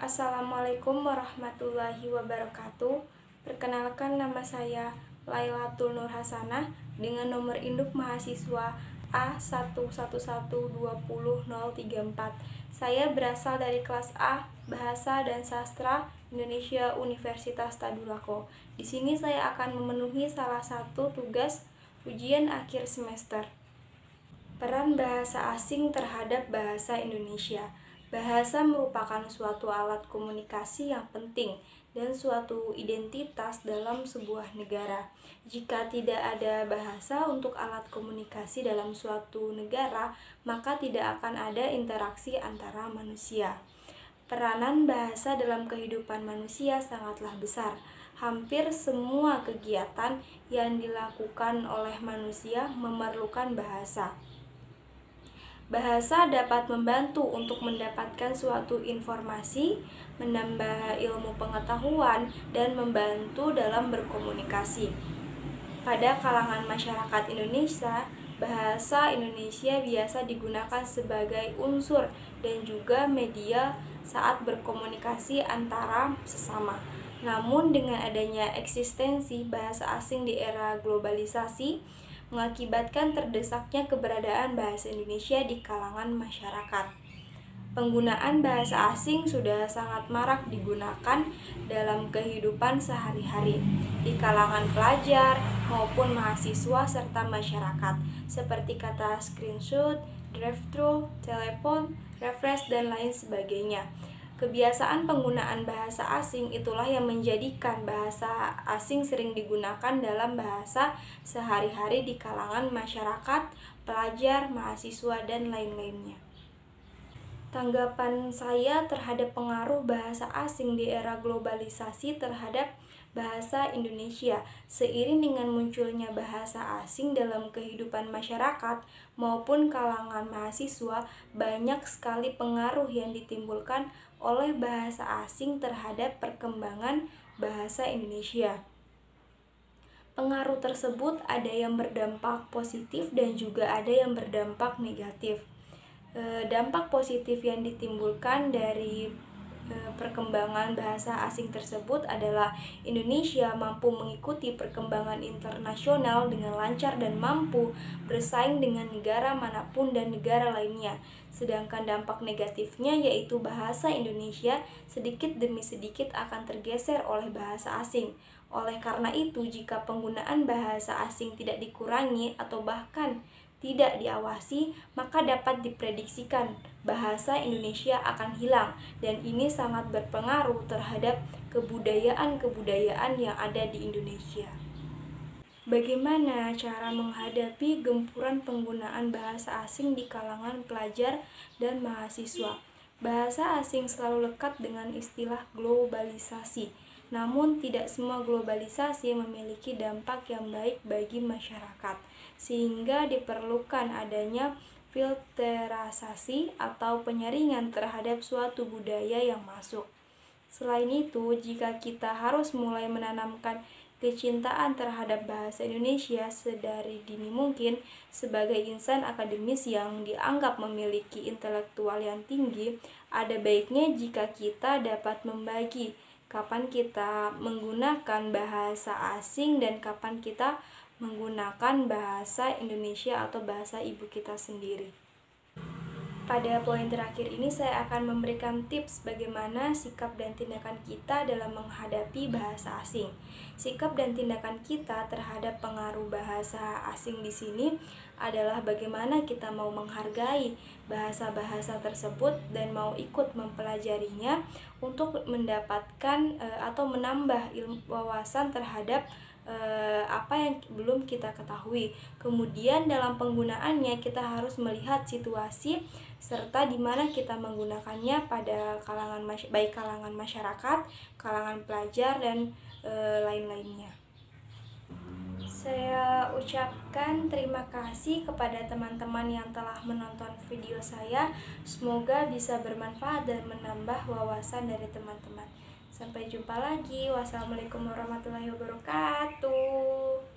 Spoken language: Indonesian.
Assalamualaikum warahmatullahi wabarakatuh. Perkenalkan, nama saya Lailatul Nur Hasanah dengan nomor induk mahasiswa A11120034. Saya berasal dari kelas A Bahasa dan Sastra Indonesia Universitas Tadulako. Di sini saya akan memenuhi salah satu tugas ujian akhir semester. Peran bahasa asing terhadap bahasa Indonesia. Bahasa merupakan suatu alat komunikasi yang penting dan suatu identitas dalam sebuah negara. Jika tidak ada bahasa untuk alat komunikasi dalam suatu negara, maka tidak akan ada interaksi antara manusia. Peranan bahasa dalam kehidupan manusia sangatlah besar. Hampir semua kegiatan yang dilakukan oleh manusia memerlukan bahasa. Bahasa dapat membantu untuk mendapatkan suatu informasi, menambah ilmu pengetahuan, dan membantu dalam berkomunikasi. Pada kalangan masyarakat Indonesia, bahasa Indonesia biasa digunakan sebagai unsur dan juga media saat berkomunikasi antara sesama. Namun dengan adanya eksistensi bahasa asing di era globalisasi, mengakibatkan terdesaknya keberadaan bahasa Indonesia di kalangan masyarakat. Penggunaan bahasa asing sudah sangat marak digunakan dalam kehidupan sehari-hari di kalangan pelajar maupun mahasiswa serta masyarakat, seperti kata screenshot, drive-thru, telepon, refresh, dan lain sebagainya. Kebiasaan penggunaan bahasa asing itulah yang menjadikan bahasa asing sering digunakan dalam bahasa sehari-hari di kalangan masyarakat, pelajar, mahasiswa, dan lain-lainnya. Tanggapan saya terhadap pengaruh bahasa asing di era globalisasi terhadap bahasa Indonesia. Seiring dengan munculnya bahasa asing dalam kehidupan masyarakat maupun kalangan mahasiswa, banyak sekali pengaruh yang ditimbulkan oleh bahasa asing terhadap perkembangan bahasa Indonesia. Pengaruh tersebut ada yang berdampak positif dan juga ada yang berdampak negatif. Dampak positif yang ditimbulkan dari perkembangan bahasa asing tersebut adalah Indonesia mampu mengikuti perkembangan internasional dengan lancar dan mampu bersaing dengan negara manapun dan negara lainnya. Sedangkan dampak negatifnya yaitu bahasa Indonesia sedikit demi sedikit akan tergeser oleh bahasa asing. Oleh karena itu, jika penggunaan bahasa asing tidak dikurangi atau bahkan tidak diawasi, maka dapat diprediksikan bahasa Indonesia akan hilang, dan ini sangat berpengaruh terhadap kebudayaan-kebudayaan yang ada di Indonesia. Bagaimana cara menghadapi gempuran penggunaan bahasa asing di kalangan pelajar dan mahasiswa? Bahasa asing selalu lekat dengan istilah globalisasi. Namun tidak semua globalisasi memiliki dampak yang baik bagi masyarakat, sehingga diperlukan adanya filterisasi atau penyaringan terhadap suatu budaya yang masuk. Selain itu, jika kita harus mulai menanamkan kecintaan terhadap bahasa Indonesia sedari dini mungkin, sebagai insan akademis yang dianggap memiliki intelektual yang tinggi, ada baiknya jika kita dapat membagi kapan kita menggunakan bahasa asing dan kapan kita menggunakan bahasa Indonesia atau bahasa ibu kita sendiri. Pada poin terakhir ini saya akan memberikan tips bagaimana sikap dan tindakan kita dalam menghadapi bahasa asing. Sikap dan tindakan kita terhadap pengaruh bahasa asing di sini adalah bagaimana kita mau menghargai bahasa-bahasa tersebut dan mau ikut mempelajarinya untuk mendapatkan atau menambah ilmu wawasan terhadap apa yang belum kita ketahui. Kemudian dalam penggunaannya kita harus melihat situasi serta di mana kita menggunakannya pada baik kalangan masyarakat, kalangan pelajar, dan lain-lainnya. Saya ucapkan terima kasih kepada teman-teman yang telah menonton video saya. Semoga bisa bermanfaat dan menambah wawasan dari teman-teman. Sampai jumpa lagi. Wassalamualaikum warahmatullahi wabarakatuh.